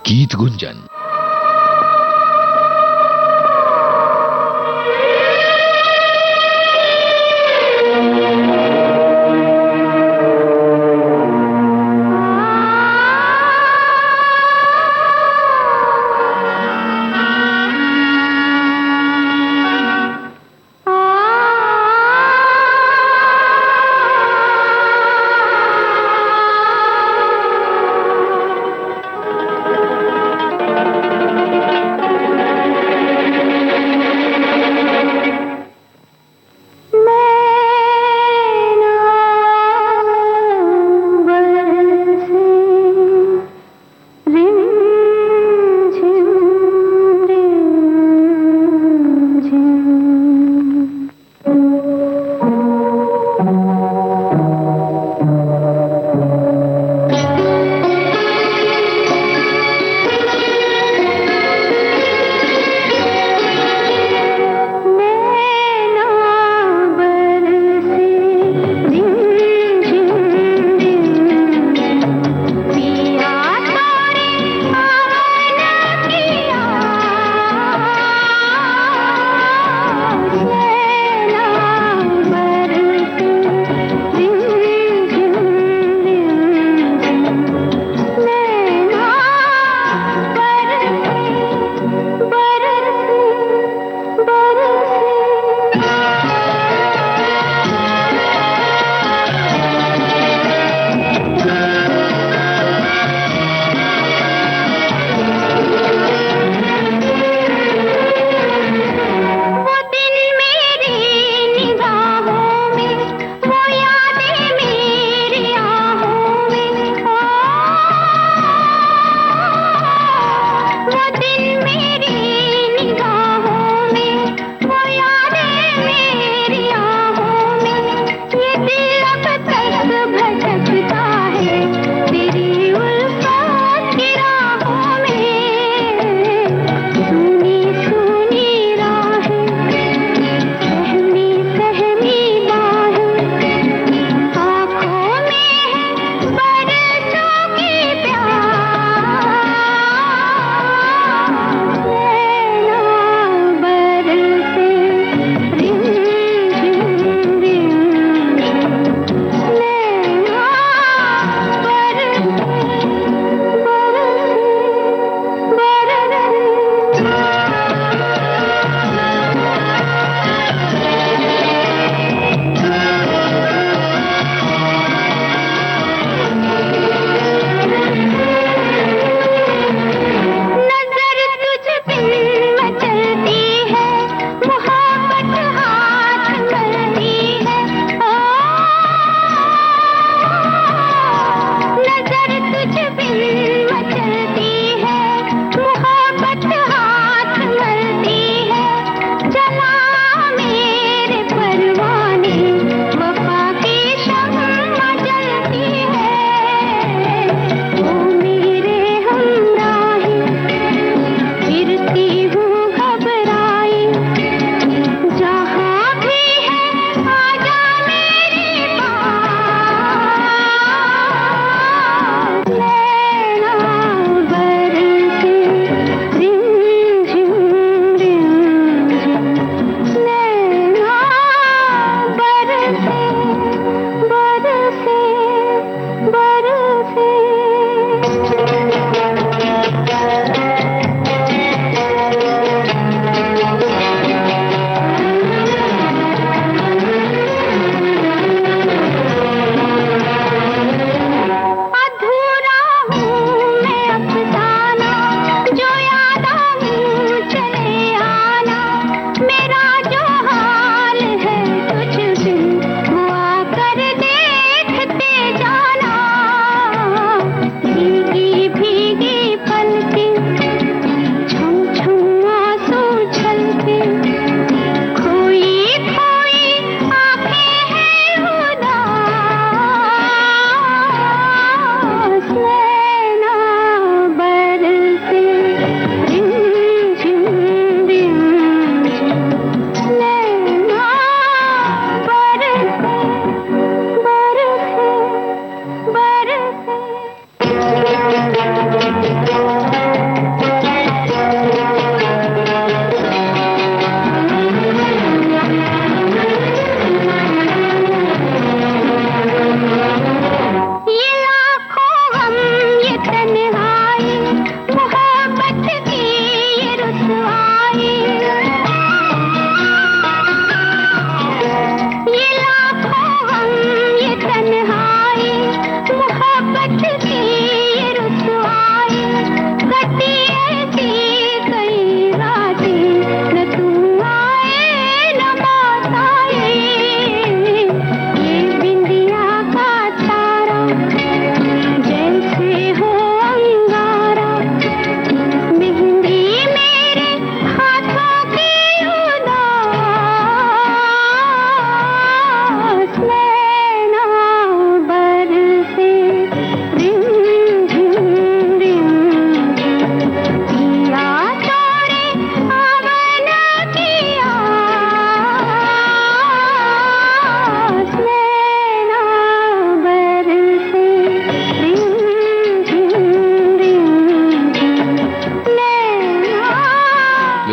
गीत गुंजन।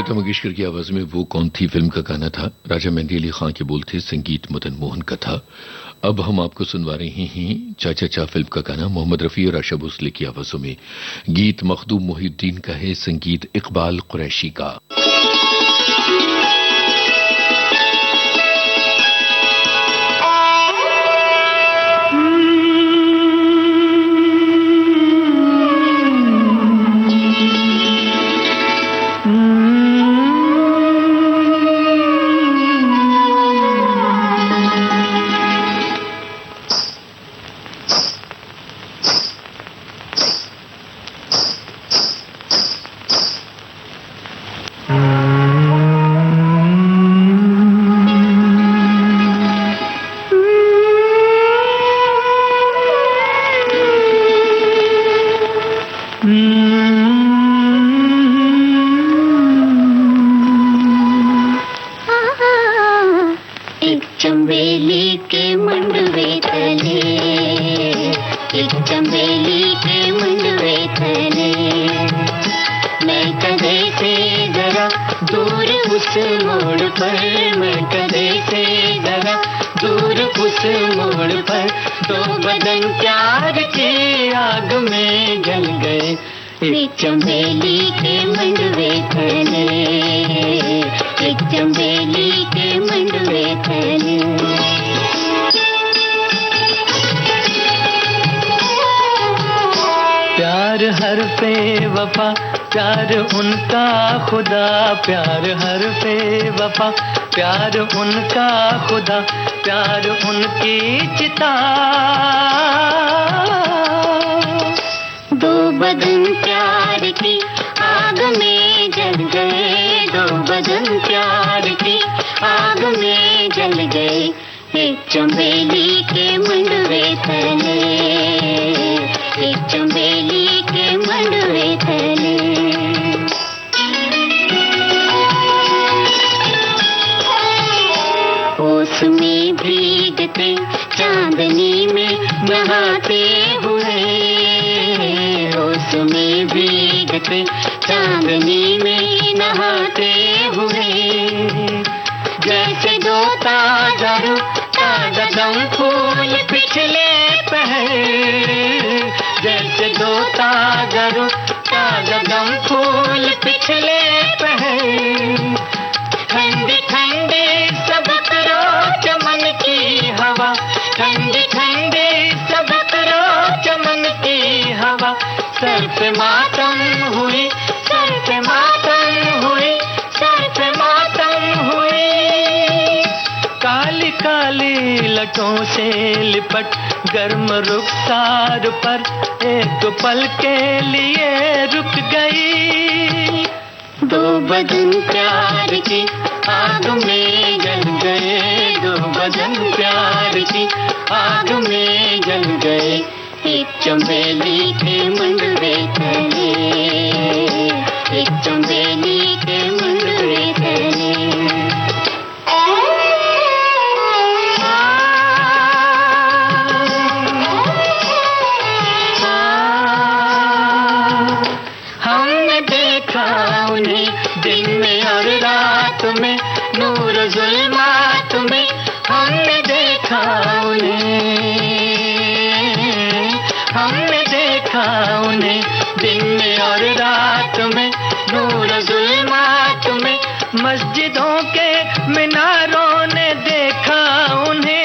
लता मंगेशकर की आवाज में वो कौन थी फिल्म का गाना था। राजा मेहंदी अली खां के बोल थे, संगीत मदन मोहन का था। अब हम आपको सुनवा रहे हैं चाचा चा फिल्म का गाना, मोहम्मद रफी और आशा भोसले की आवाजों में। गीत मखदूम मोहिउद्दीन का है, संगीत इकबाल कुरैशी का। चंबेली के मंडवे तले, एक चंबेली के मंडवे तले, मैं कदे से जरा दूर उस मोड़ पर, मैं कदे से जरा दूर उस मोड़ पर, दो बदन प्यार की आग में जल गए, एक चंबेली के मंडवे तले, एक चंबेली के मंडवे तले। प्यार हर पे वफा, प्यार उनका खुदा, प्यार हर पे वफा, प्यार उनका खुदा, प्यार उनकी चिता, दो बदन प्यार की आग में जल गए, दो बदन प्यार की आग में जल गए, एक चंबेली के मंडवे तले, एक चंबेली के मंडवे तले। ओस में भीगते चांदनी में नहाते हुए, ओस में भीगते चांदनी में नहाते हुए, जैसे दो ताजा दम फूल पिछले पहर, जैसे दो ताजा दम फूल पिछले पहर, ठंडी ठंडी सबक रो चमन की हवा, ठंडी ठंडी सबक रो चमन की हवा, सर पे मातम हुई, सर पे मातम हुई, सर पे मातम हुई, काली काली लटों से लिपट गर्म रुखसार पर एक पल के लिए रुक गई, दो बदन प्यार की आग में जल गए, दो बदन प्यार की आग में जल गए, एक चंबेली के मंडवे तले, एक चंबेली के मंडवे तले। हमने देखा उन्हें दिन में और रात में, नूर जुल्मात में, हमने देखा उन्हें, हमने देखा उन्हें दिन में और रात में, नूर जुल्मात में, मस्जिदों के मीनारों ने देखा उन्हें,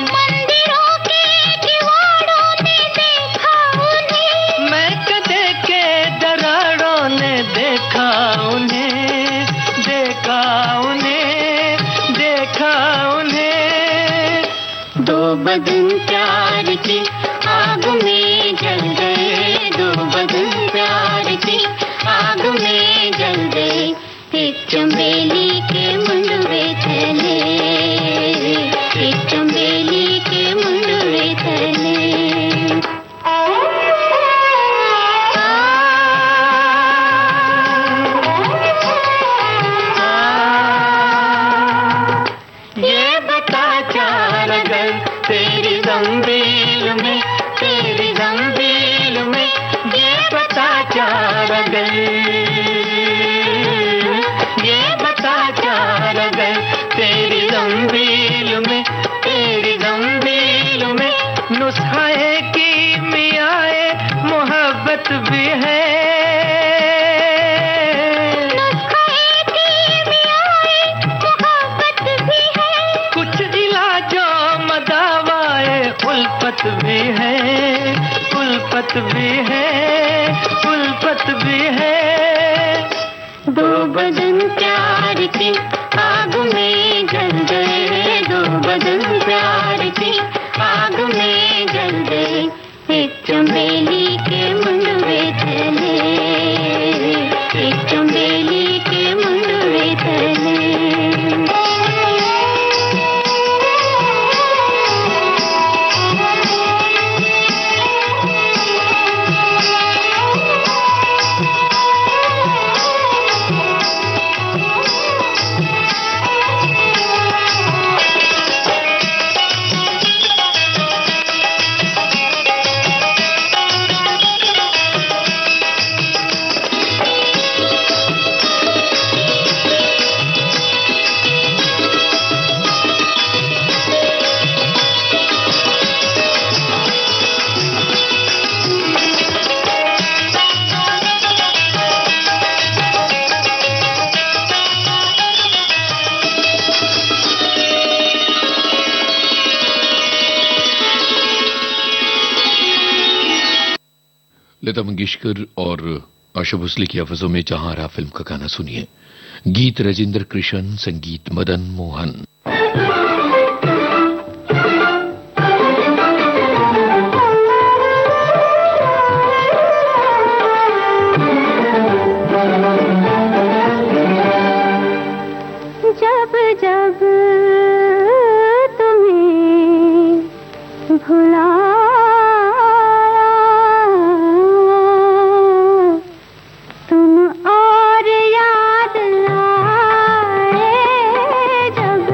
मंदिरों के दीवारों ने देखा उन्हें, महकदे के दरारों ने देखा उन्हें, देखा उन्हें, देखा उन्हें, दो बदन प्यार की आग में जल गए, दो बदन प्यार की आग में जल गए, एक चंबेली के मंडवे तले, एक चंबेली के मंडवे तले। ये बता चार अगर तेरी जंजीर में, तेरी जंजीर में, ये बता चार अगर उल्फत भी है। कुछ इलाजों मदावाए उल्फत भी है, उल्फत भी है, उल्फत भी है। दो बदन प्यार की आग में जल गए, दो बदन प्यार की आग में जल गए। एक चमेली के मुंडवे तले, एक चमेली के मुंडवे तले। लता मंगेशकर और आशा भोसले की आवाजों में जहां फिल्म का गाना सुनिए। गीत राजेंद्र कृष्ण, संगीत मदन मोहन। जब जब तुम्हें भुला तुम और याद आए, जब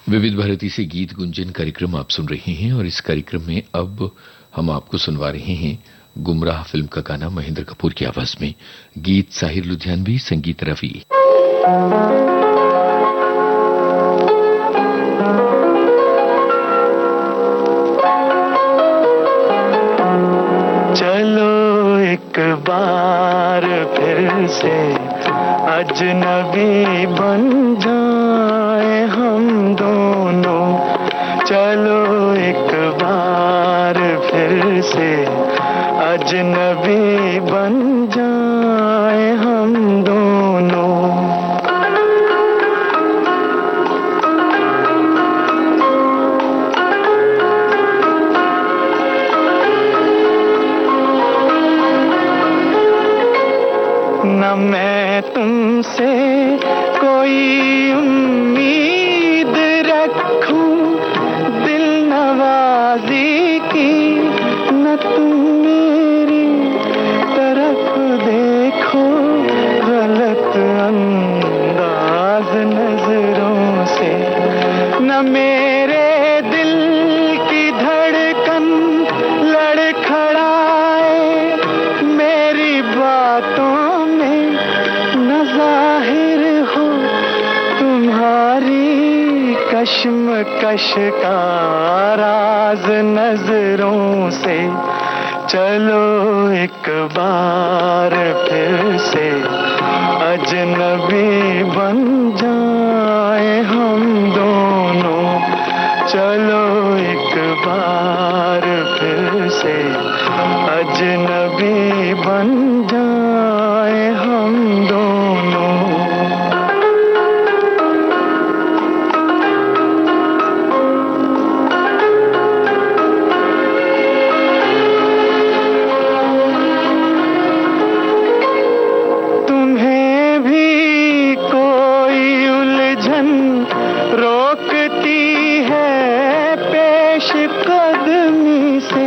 विविध भारती से गीत गुंजन कार्यक्रम आप सुन रहे हैं और इस कार्यक्रम में अब हम आपको सुनवा रहे हैं गुमराह फिल्म का गाना महेंद्र कपूर की आवाज में। गीत साहिर लुधियानवी, संगीत रफी। चलो एक बार फिर से अजनबी बन जाए हम दोनों। चलो एक बार फिर से अजनबी बन जाए हम दोनों। न मैं तुमसे कोई उम्मीद रखूं दिल नवाजी की, न तुम मेरी तरफ देखो गलत अंदाज नजरों से। न मेरे दिल की धड़कन लड़खड़ाए मेरी बातों में, न जाहिर हो तुम्हारी कश्मकश का राज नजरों से। चलो एक बार फिर से अजनबी बन जाए हम दोनों। चलो एक बार फिर से अजनबी बन जाए हम दोनों। तुम्हें भी कोई उलझन रोकती है पेश कदमी से,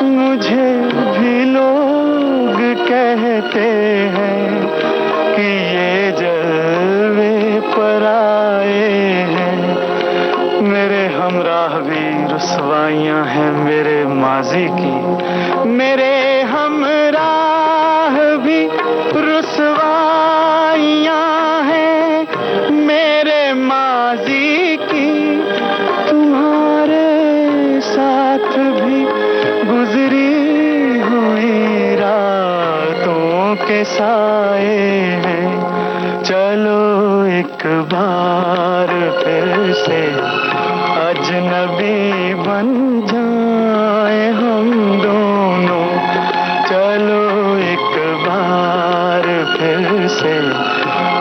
मुझे भी लोग कहते हैं कि ये जलवे पर आए हैं। मेरे हमराह भी रुसवाइयां हैं मेरे माजी की, मेरे हमराह भी रुसवाइयां हैं मेरे माजी की। तुम्हारे साथ भी गुजरी हुई रातों के साए हैं। चलो एक बार फिर से अजनबी बन जाए हम दोनों। चलो एक बार फिर से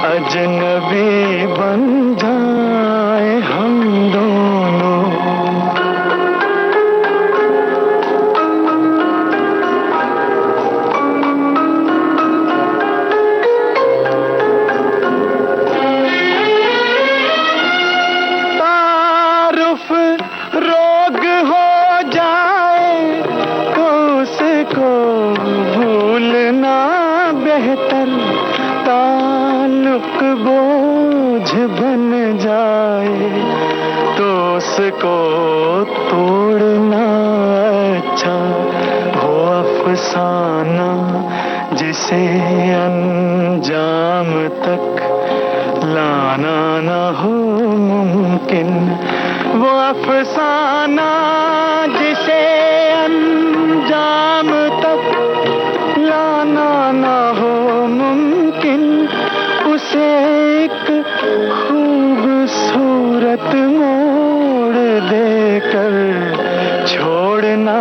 अजनबी बन जाए हम दोनों। रोग हो जाए तो उसको भूलना बेहतर, ताल्लुक बोझ बन जाए तो उसको तोड़ना अच्छा। हो अफसाना जिसे अंजाम तक लाना न हो मुमकिन, वो अफसाना जिसे अंजाम तक लाना न हो मुमकिन, उसे एक खूबसूरत मोड़ देकर छोड़ना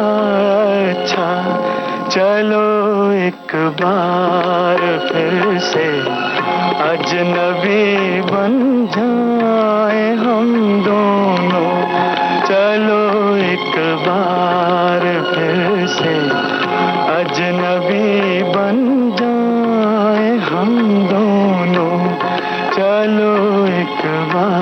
अच्छा। चलो एक बार फिर से अजनबी बन जाए हम दोनों। चलो एक बार फिर से अजनबी बन जाए हम दोनों। चलो एक बार।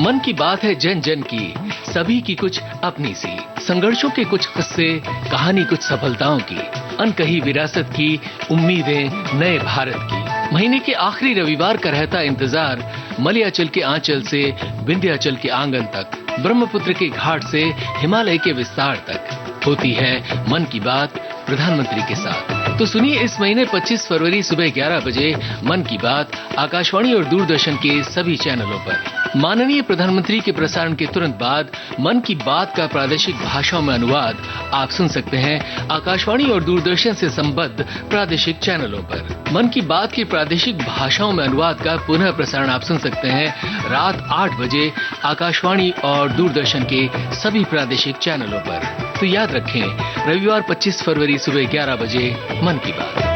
मन की बात है जन जन की, सभी की कुछ अपनी सी, संघर्षों के कुछ किस्से, कहानी कुछ सफलताओं की, अनकही विरासत की, उम्मीदें नए भारत की। महीने के आखिरी रविवार का रहता इंतजार मलयाचल के आंचल से विंध्याचल के आंगन तक, ब्रह्मपुत्र के घाट से हिमालय के विस्तार तक होती है मन की बात प्रधानमंत्री के साथ। तो सुनिए इस महीने 25 फरवरी सुबह 11 बजे मन की बात आकाशवाणी और दूरदर्शन के सभी चैनलों पर। माननीय प्रधानमंत्री के प्रसारण के तुरंत बाद मन की बात का प्रादेशिक भाषाओं में अनुवाद आप सुन सकते हैं आकाशवाणी और दूरदर्शन से संबद्ध प्रादेशिक चैनलों पर। मन की बात की प्रादेशिक भाषाओं में अनुवाद का पुनः प्रसारण आप सुन सकते हैं रात 8 बजे आकाशवाणी और दूरदर्शन के सभी प्रादेशिक चैनलों पर। तो याद रखें, रविवार 25 फरवरी सुबह 11 बजे मन की बात।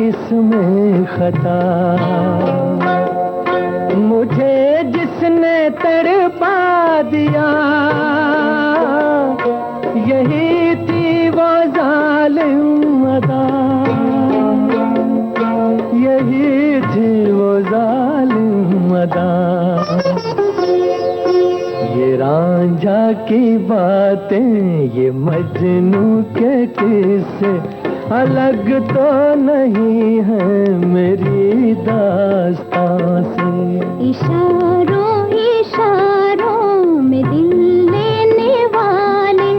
इसमें खता मुझे जिसने तड़पा दिया, यही थी वो जालिम अदा, यही थी वो जालिम अदा। ये रांझा की बातें, ये मजनू के किस्से अलग तो नहीं है मेरी दास्तां से। इशारों इशारों में दिल लेने वाले,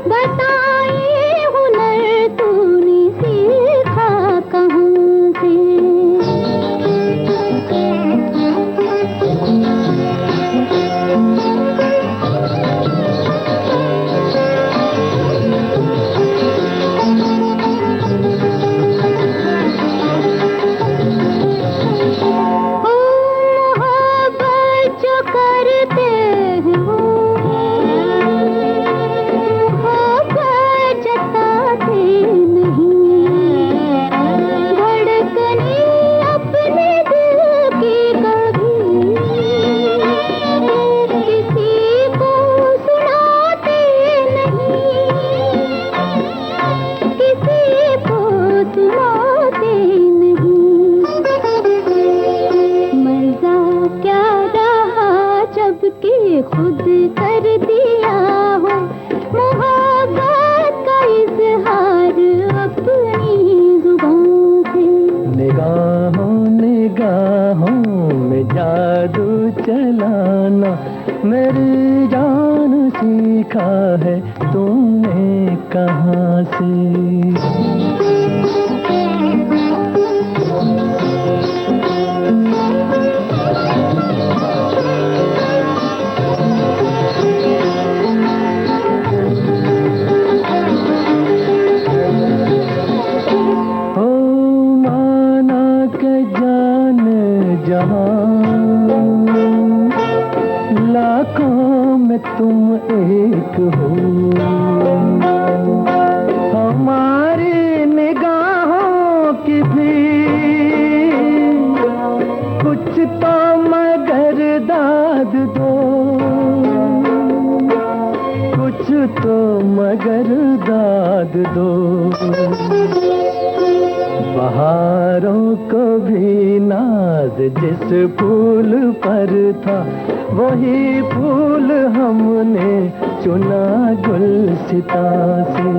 बताए हुनर तूने सीखा कहाँ से। खुद कर दिया हो मोहब्बत का इजहार अपनी जुबान से। निगाहों निगाहों में जादू चलाना मेरी जान सीखा है तुमने कहाँ से। लाखों में तुम एक हो, हमारी निगाहों की भी कुछ तो मगर दाद दो, कुछ तो मगर दाद दो। बहारों को भी नाज जिस फूल पर था, वही फूल हमने चुना गुलसिता से।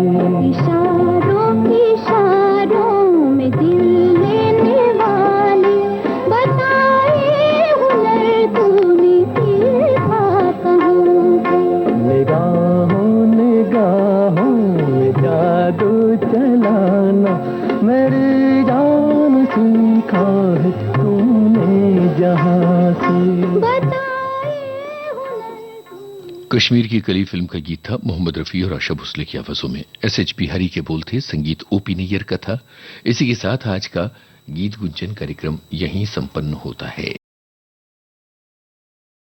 इशारों इशारों में दिल लेने वाले, बताए हुनर तूने सीखा कहाँ से। निगाहों निगाहों कश्मीर की कली फिल्म का गीत था, मोहम्मद रफी और आशा भोसले की आवाजों में। एसएच बिहारी के बोल थे, संगीत ओपी नैयर का था। इसी के साथ आज का गीत गुंजन कार्यक्रम यहीं संपन्न होता है।